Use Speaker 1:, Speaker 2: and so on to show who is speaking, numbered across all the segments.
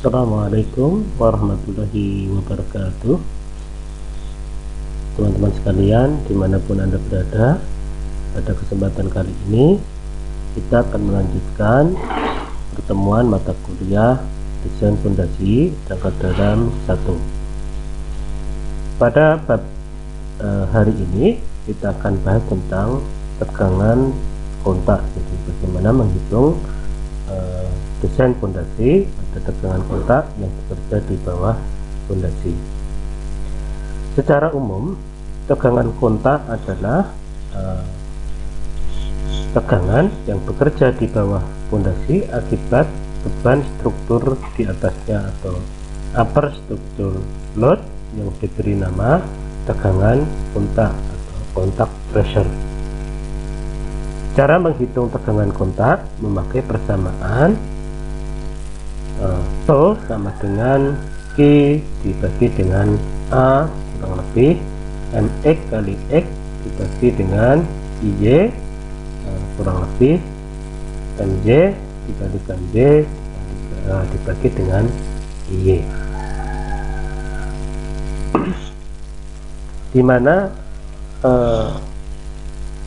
Speaker 1: Assalamualaikum warahmatullahi wabarakatuh. Teman-teman sekalian dimanapun Anda berada, pada kesempatan kali ini kita akan melanjutkan pertemuan mata kuliah desain fondasi jangka dalam 1. Pada bab hari ini kita akan bahas tentang tegangan kontak, jadi bagaimana menghitung desain fondasi pada tegangan kontak yang bekerja di bawah fondasi. Secara umum, tegangan kontak adalah tegangan yang bekerja di bawah fondasi akibat beban struktur di atasnya atau upper structure load yang diberi nama tegangan kontak atau kontak pressure. Cara menghitung tegangan kontak memakai persamaan Tau sama dengan Q dibagi dengan A kurang lebih MX kali X dibagi dengan IY kurang lebih MJ dibalikan B dibagi dengan IY, dimana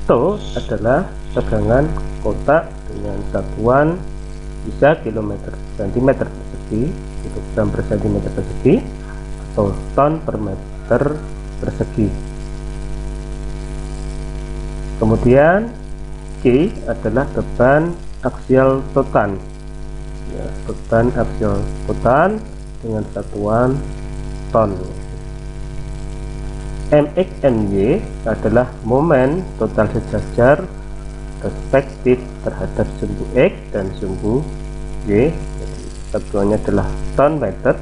Speaker 1: Tau adalah tegangan kontak dengan satuan bisa kilometer cm persegi, kilogram per cm persegi, atau ton per meter persegi. Kemudian Q adalah beban aksial total, ya, beban aksial total dengan satuan ton. MX MY adalah momen total sejajar respektif terhadap sumbu X dan sumbu Y, jadi satuannya adalah ton meter.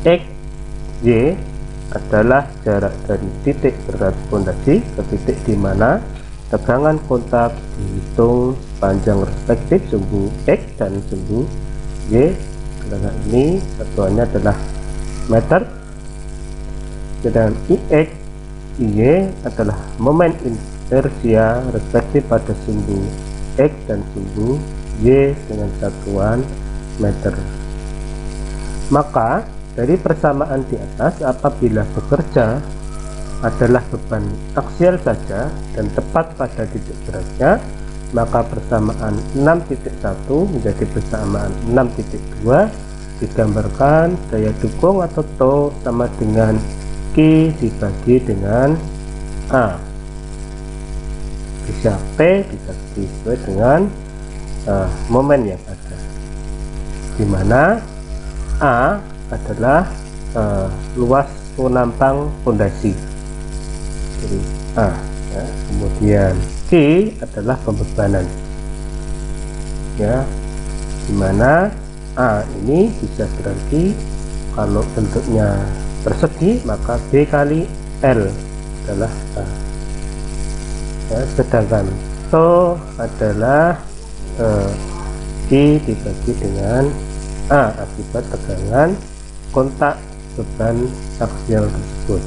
Speaker 1: X Y adalah jarak dari titik berat fondasi ke titik di mana tegangan kontak dihitung panjang respektif sumbu X dan sumbu Y. Karena ini satuannya adalah meter. Sedangkan IX IY adalah momen inersia respektif pada sumbu X dan sumbu Y dengan satuan meter. Maka dari persamaan di atas, apabila bekerja adalah beban aksial saja dan tepat pada titik beratnya, maka persamaan 6.1 menjadi persamaan 6.2 digambarkan daya dukung atau Tau sama dengan Q dibagi dengan A, bisa P bisa sesuai dengan momen yang ada, dimana A adalah luas penampang fondasi, jadi A, ya. Kemudian Q adalah pembebanan, ya, dimana A ini bisa berarti kalau bentuknya persegi maka B kali L adalah A, ya, sedangkan Tau adalah Q dibagi dengan A akibat tegangan kontak beban aksial tersebut.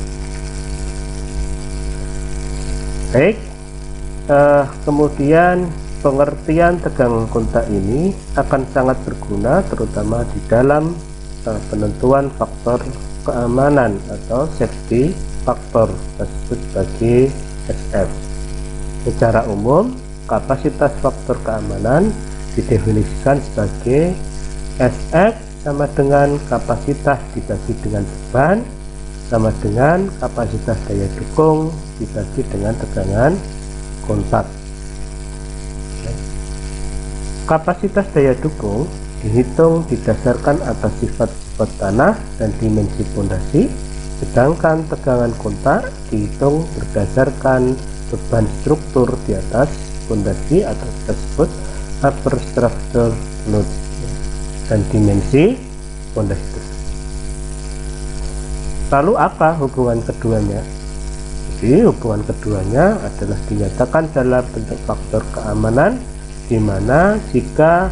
Speaker 1: Baik, kemudian pengertian tegangan kontak ini akan sangat berguna terutama di dalam penentuan faktor keamanan atau safety faktor tersebut sebagai SF. Secara umum, kapasitas faktor keamanan didefinisikan sebagai SF sama dengan kapasitas dibagi dengan beban sama dengan kapasitas daya dukung dibagi dengan tegangan kontak. Kapasitas daya dukung dihitung didasarkan atas sifat-sifat tanah dan dimensi fondasi, sedangkan tegangan kontak dihitung berdasarkan beban struktur di atas fondasi atau tersebut upper structure load dan dimensi fondasi tersebut. Lalu apa hubungan keduanya? Jadi hubungan keduanya adalah dinyatakan dalam bentuk faktor keamanan, di mana jika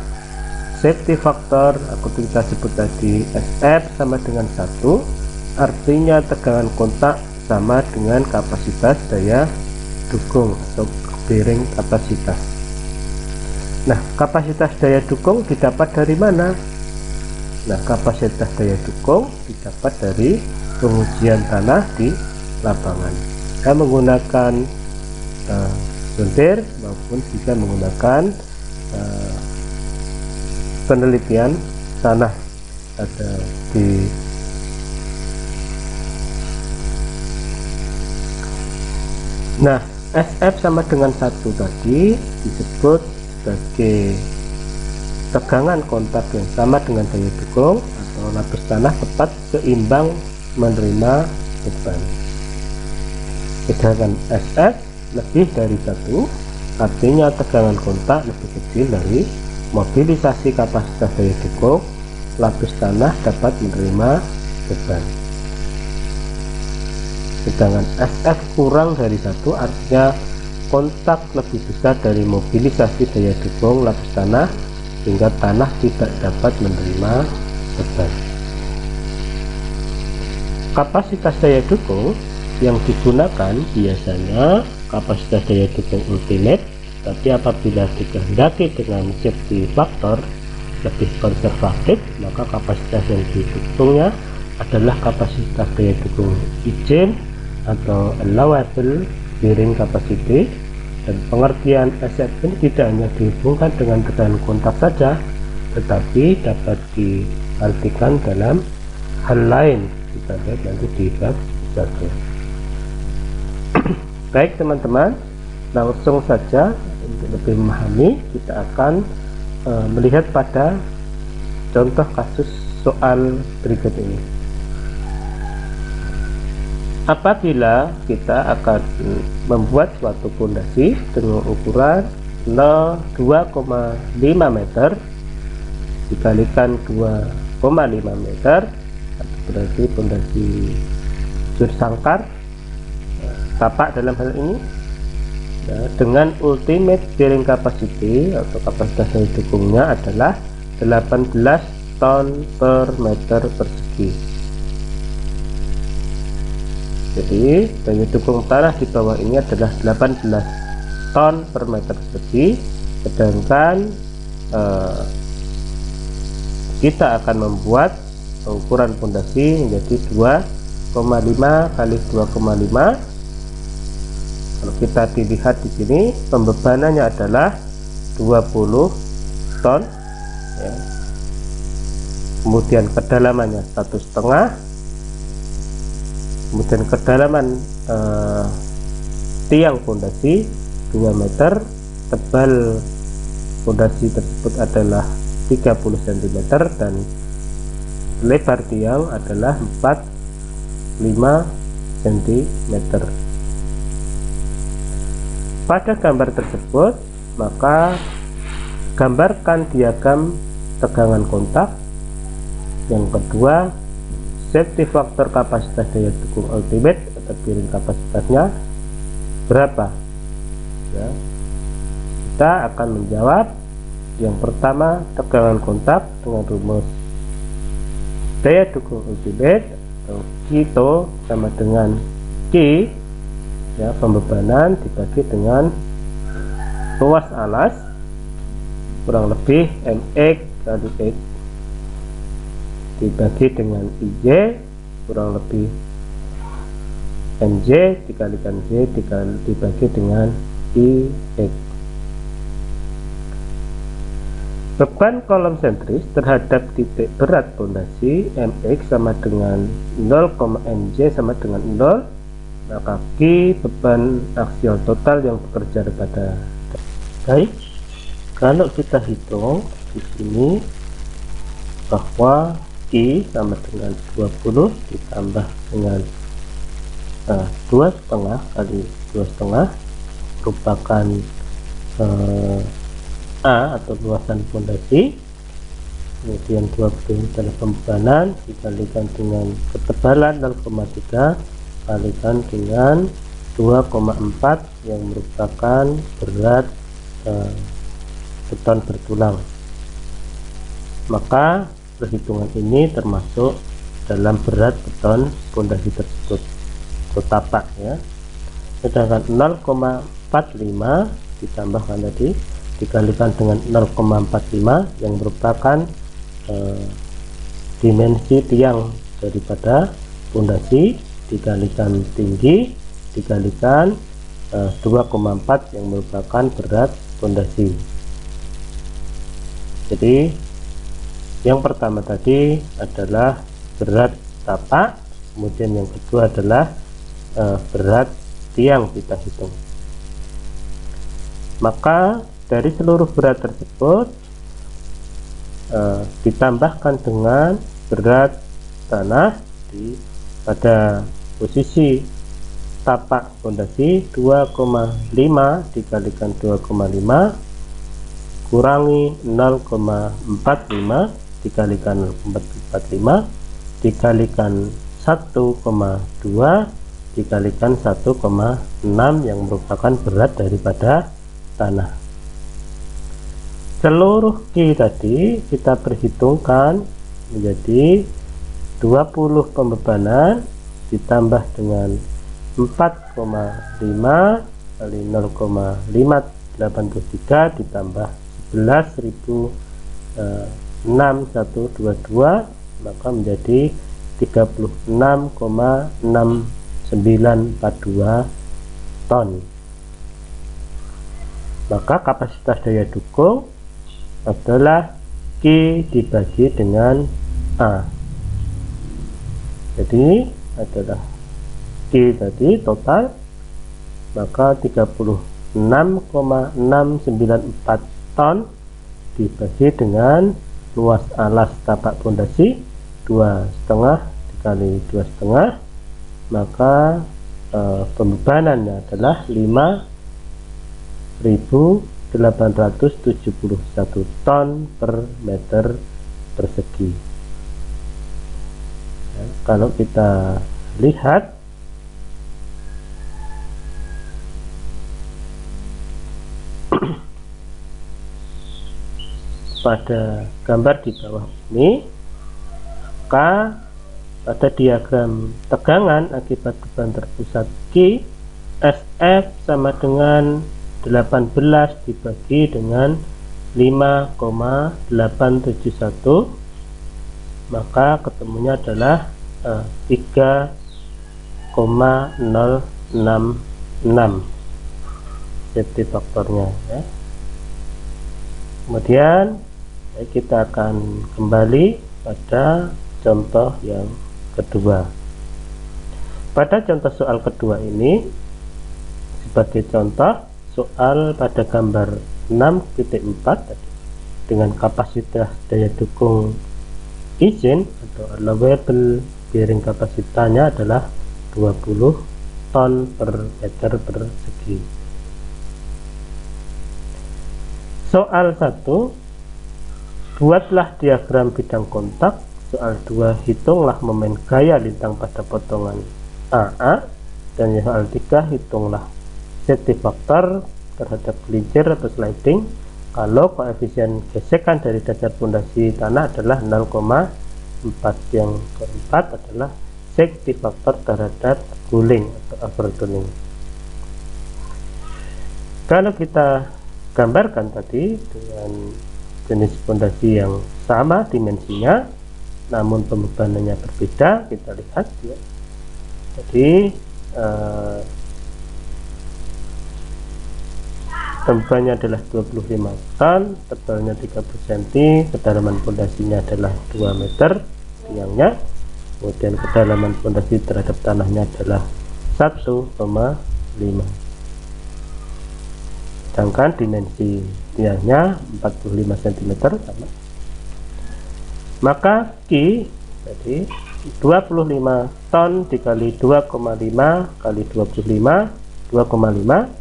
Speaker 1: safety factor aku kita sebut tadi SF sama dengan 1, artinya tegangan kontak sama dengan kapasitas daya dukung atau bearing kapasitas. Nah, kapasitas daya dukung didapat dari mana? Nah, kapasitas daya dukung didapat dari pengujian tanah di lapangan. Kita menggunakan sondir maupun bisa menggunakan penelitian tanah. Ada di SF sama dengan 1 tadi disebut sebagai tegangan kontak yang sama dengan daya dukung atau lapis tanah tepat seimbang menerima beban. Sedangkan SF lebih dari 1 artinya tegangan kontak lebih kecil dari mobilisasi kapasitas daya dukung, lapis tanah dapat menerima beban. Sedangkan SF kurang dari 1 artinya kontak lebih besar dari mobilisasi daya dukung lapis tanah sehingga tanah tidak dapat menerima beban. Kapasitas daya dukung yang digunakan biasanya kapasitas daya dukung ultimate, tapi apabila dikehendaki dengan safety factor lebih konservatif, maka kapasitas yang didukungnya adalah kapasitas daya dukung izin atau allowable bearing capacity. Dan pengertian SF ini tidak hanya dihubungkan dengan tegangan kontak saja, tetapi dapat diartikan dalam hal lain. Kita lihat nanti di bab 1. Baik teman-teman, langsung saja untuk lebih memahami kita akan melihat pada contoh kasus soal berikut ini. Apabila kita akan membuat suatu pondasi dengan ukuran 2,5 meter dikalikan 2,5 meter, berarti pondasi bujur sangkar tapak dalam hal ini, dengan ultimate bearing capacity atau kapasitas daya dukungnya adalah 18 ton per meter persegi. Jadi daya dukung tanah di bawah ini adalah 18 ton per meter persegi, sedangkan kita akan membuat ukuran pondasi menjadi 2,5 kali 2,5. Kalau kita dilihat di sini pembebanannya adalah 20 ton ya. Kemudian kedalamannya 1,5, kemudian kedalaman tiang pondasi 2 meter, tebal pondasi tersebut adalah 30 cm dan lebar tiang adalah 45 cm. Pada gambar tersebut maka gambarkan diagram tegangan kontak. Yang kedua, safety factor kapasitas daya dukung ultimate atau bearing kapasitasnya berapa ya. Kita akan menjawab yang pertama, tegangan kontak dengan rumus daya dukung ultimate atau Q sama dengan Q ya, pembebanan dibagi dengan luas alas kurang lebih MX kali X dibagi dengan IJ kurang lebih MJ dikalikan J dibagi dengan IX. Beban kolom sentris terhadap titik berat pondasi MX sama dengan 0, MJ sama dengan 0, maka Q beban aksial total yang bekerja pada. Baik, kalau kita hitung di sini bahwa I sama dengan 20 ditambah dengan 2,5 kali 2,5 merupakan A atau luasan pondasi, kemudian 20 adalah pembebanan dikalikan dengan ketebalan 0,3 kalikan dengan 2,4 yang merupakan berat beton bertulang, maka perhitungan ini termasuk dalam berat beton pondasi tersebut atau tapak ya. Sedangkan 0,45 ditambahkan tadi dikalikan dengan 0,45 yang merupakan dimensi tiang daripada pondasi dikalikan tinggi dikalikan 2,4 yang merupakan berat pondasi. Jadi yang pertama tadi adalah berat tapak, kemudian yang kedua adalah berat tiang kita hitung. Maka dari seluruh berat tersebut ditambahkan dengan berat tanah pada posisi tapak pondasi 2,5 dikalikan 2,5 kurangi 0,45 dikalikan 0,45 dikalikan 1,2 dikalikan 1,6 yang merupakan berat daripada tanah. Seluruh Q tadi kita perhitungkan menjadi 20 pembebanan ditambah dengan 4,5 kali 0,583 ditambah 11.6122 maka menjadi 36,6942 ton. Maka kapasitas daya dukung adalah Q dibagi dengan A. Jadi adalah Q tadi total maka 36,694 ton dibagi dengan luas alas tapak pondasi 2,5 dikali 2,5 maka pembebanannya adalah 5.871 ton per meter persegi. Ya, kalau kita lihat pada gambar di bawah ini, maka pada diagram tegangan akibat beban terpusat Q, SF sama dengan 18 dibagi dengan 5,871 maka ketemunya adalah 3,066 safety faktornya ya. Kemudian kita akan kembali pada contoh yang kedua. Pada contoh soal kedua ini sebagai contoh soal pada gambar 6.4 dengan kapasitas daya dukung izin atau allowable bearing kapasitasnya adalah 20 ton per meter persegi. Soal 1, buatlah diagram bidang kontak. Soal 2, hitunglah momen gaya lintang pada potongan AA. Dan soal 3, hitunglah safety factor terhadap gelincir atau sliding kalau koefisien gesekan dari dasar pondasi tanah adalah 0,4. Yang keempat adalah safety factor terhadap guling atau overturning. Kalau kita gambarkan tadi dengan jenis pondasi yang sama dimensinya namun pembebanannya berbeda, kita lihat ya. Jadi bebannya adalah 25 ton, tebalnya 30 cm, kedalaman pondasinya adalah 2 meter tiangnya, kemudian kedalaman pondasi terhadap tanahnya adalah 1,5, sedangkan dimensi tiangnya 45 cm sama. Maka Q jadi 25 ton dikali 2,5 kali 25, 2,5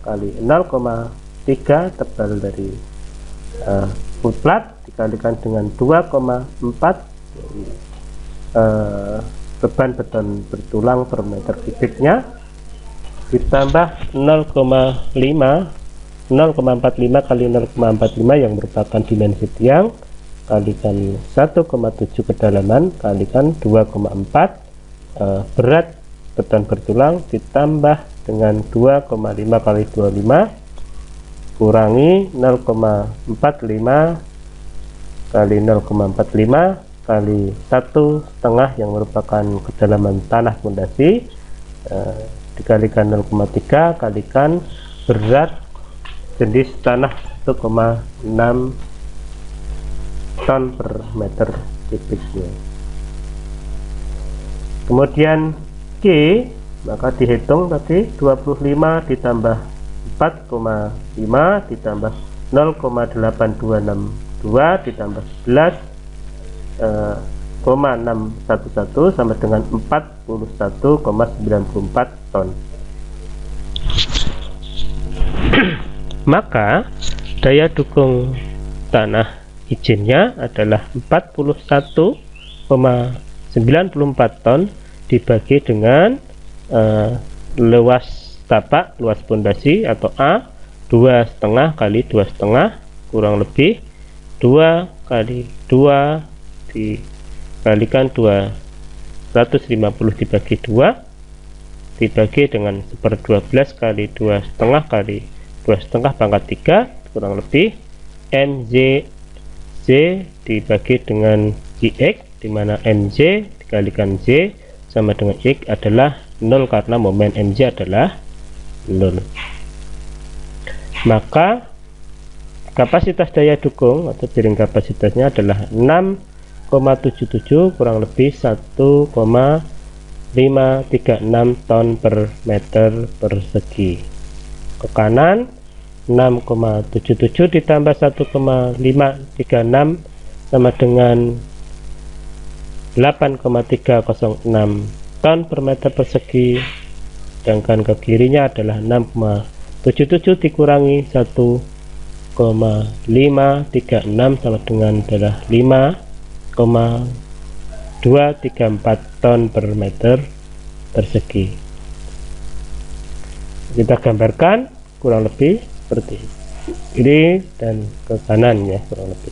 Speaker 1: kali 0,3 tebal dari wood plat dikalikan dengan 2,4 beban beton bertulang per meter kubiknya ditambah 0,45 kali 0,45 yang merupakan dimensi tiang kalikan 1,7 kedalaman kalikan 2,4 berat beton bertulang ditambah dengan 2,5 kali 25 kurangi 0,45 kali 0,45 kali 1,5 yang merupakan kedalaman tanah pondasi, dikalikan 0,3 kalikan berat jenis tanah 1,6 ton per meter kubiknya. Kemudian G, maka dihitung tadi 25 ditambah 4,5 ditambah 0,8262 ditambah 11,611 sama dengan 41,94 ton. Maka daya dukung tanah izinnya adalah 41,94 ton dibagi dengan luas tapak, luas pondasi atau A 2,5 kali 2,5 kurang lebih 2 kali 2 dikalikan 250 dibagi 2 dibagi dengan 1/12 kali 2,5 kali 2,5 pangkat 3 kurang lebih MZ dibagi dengan JX, dimana MZ dikalikan Z sama dengan X adalah 0 karena momen MZ adalah 0. Maka kapasitas daya dukung atau bearing kapasitasnya adalah 6,77 kurang lebih 1,536 ton per meter persegi. Ke kanan 6,77 ditambah 1,536 sama dengan 8,306 ton per meter persegi, sedangkan ke kirinya adalah 6,77 dikurangi 1,536 sama dengan adalah 5,234 ton per meter persegi. Kita gambarkan kurang lebih seperti ini dan ke kanan ya, kurang lebih.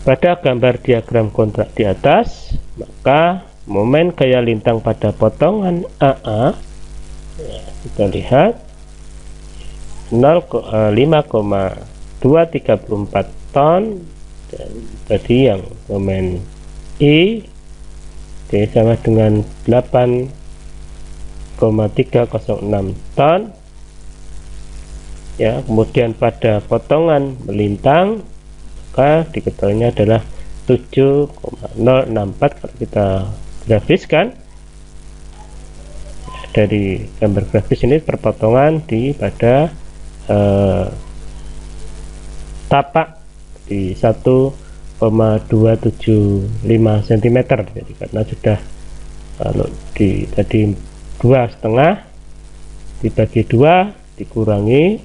Speaker 1: Pada gambar diagram kontrak di atas, maka momen gaya lintang pada potongan AA ya, kita lihat 5,234 ton, dan tadi yang momen I sama dengan 8,306 ton ya. Kemudian pada potongan melintang maka diketahuinya adalah 7,064 kalau kita grafiskan dari gambar grafis ini perpotongan di pada tapak di 1,275 cm. Jadi karena sudah kalau di tadi 2,5 dibagi 2 dikurangi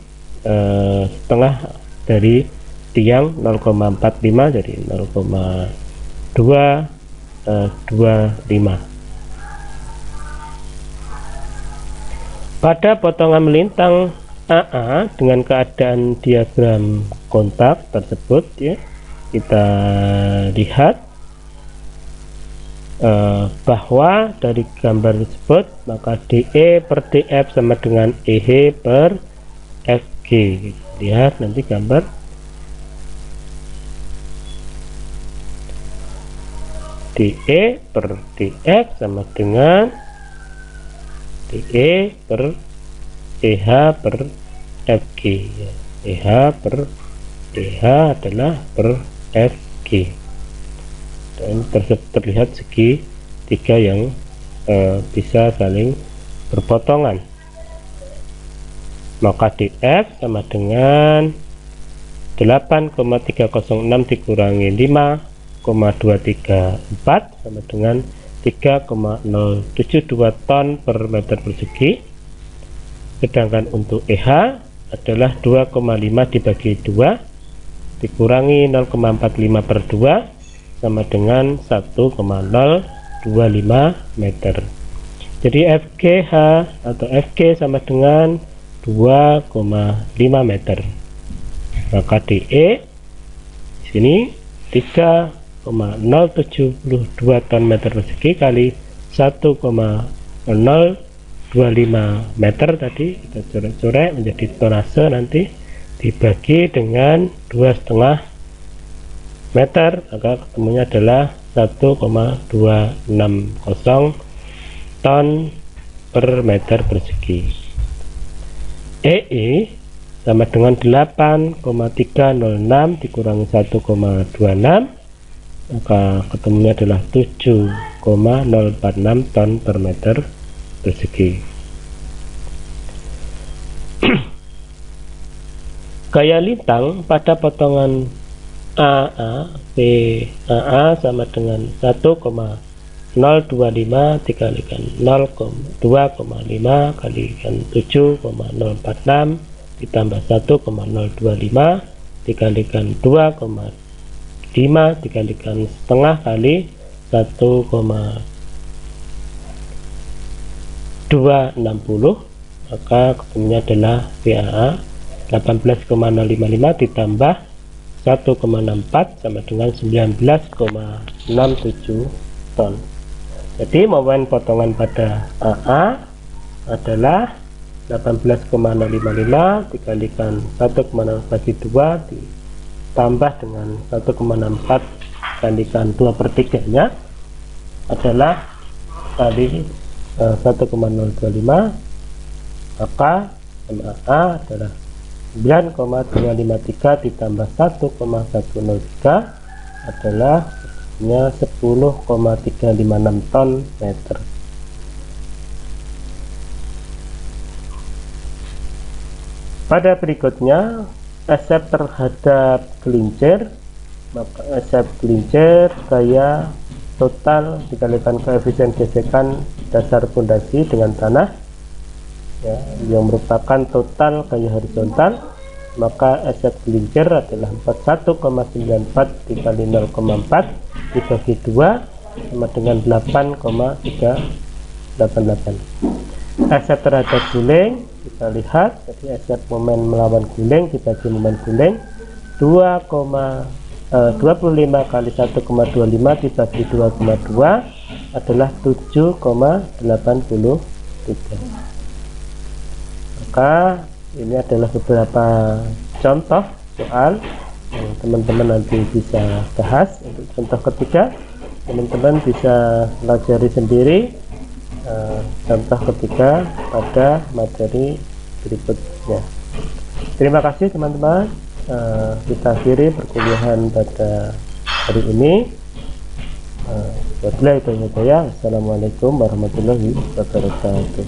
Speaker 1: setengah dari tiang 0,45 jadi 0,225. Pada potongan melintang AA dengan keadaan diagram kontak tersebut ya, kita lihat bahwa dari gambar tersebut maka DE per DF sama dengan EH per FG. Lihat nanti gambar DE per DF sama dengan DE per EH per FG ya. EH per EH adalah per FG, dan terlihat segi tiga yang bisa saling berpotongan. Maka DF sama dengan 8,306 dikurangi 5,234 sama dengan 3,072 ton per meter persegi. Sedangkan untuk EH adalah 2,5 dibagi 2 dikurangi 0,45 per 2 sama dengan 1,025 meter. Jadi FGH atau FG sama dengan 2,5 meter. Maka DE di sini 3,072 ton meter persegi kali 1,025 meter tadi kita coret-coret menjadi tonase, nanti dibagi dengan 2,5 meter, maka ketemunya adalah 1,260 ton per meter persegi. EE sama dengan 8,306 dikurangi 1,26, maka ketemunya adalah 7,046 ton per meter persegi. Gaya lintang pada potongan AA PAA sama dengan 1,025 dikalikan 0,2,5 kalikan 7,046 ditambah 1,025 dikalikan 2,5 dikalikan setengah kali 1,260, maka ketemunya adalah PAA 18,055 ditambah 1,64 sama dengan 19,67 ton. Jadi momen potongan pada AA adalah 18,055 dikalikan 1,0 bagi 2 ditambah dengan 1,64 kalikan 2/3 nya adalah kali 1,025, maka MAA adalah 9,253 ditambah 1,103 adalah 10,356 ton meter. Pada berikutnya esep terhadap gelincir, maka esep gelincir gaya total dikalikan koefisien gesekan dasar pondasi dengan tanah, ya, yang merupakan total gaya horizontal, maka esep gelincir adalah 41,94 dikali 0,4 dibagi 2 sama dengan 8,388. Esep terhadap guling kita lihat, jadi esep momen melawan guling dibagi momen guling 25 kali 1,25 dibagi 2,2 adalah 7,83. Maka ini adalah beberapa contoh soal yang teman-teman nanti bisa bahas. Untuk contoh ketiga, teman-teman bisa pelajari sendiri contoh ketiga pada materi berikutnya. Terima kasih teman-teman. Kita akhiri perkuliahan pada hari ini. Wabillahi taufiq. Assalamualaikum warahmatullahi wabarakatuh.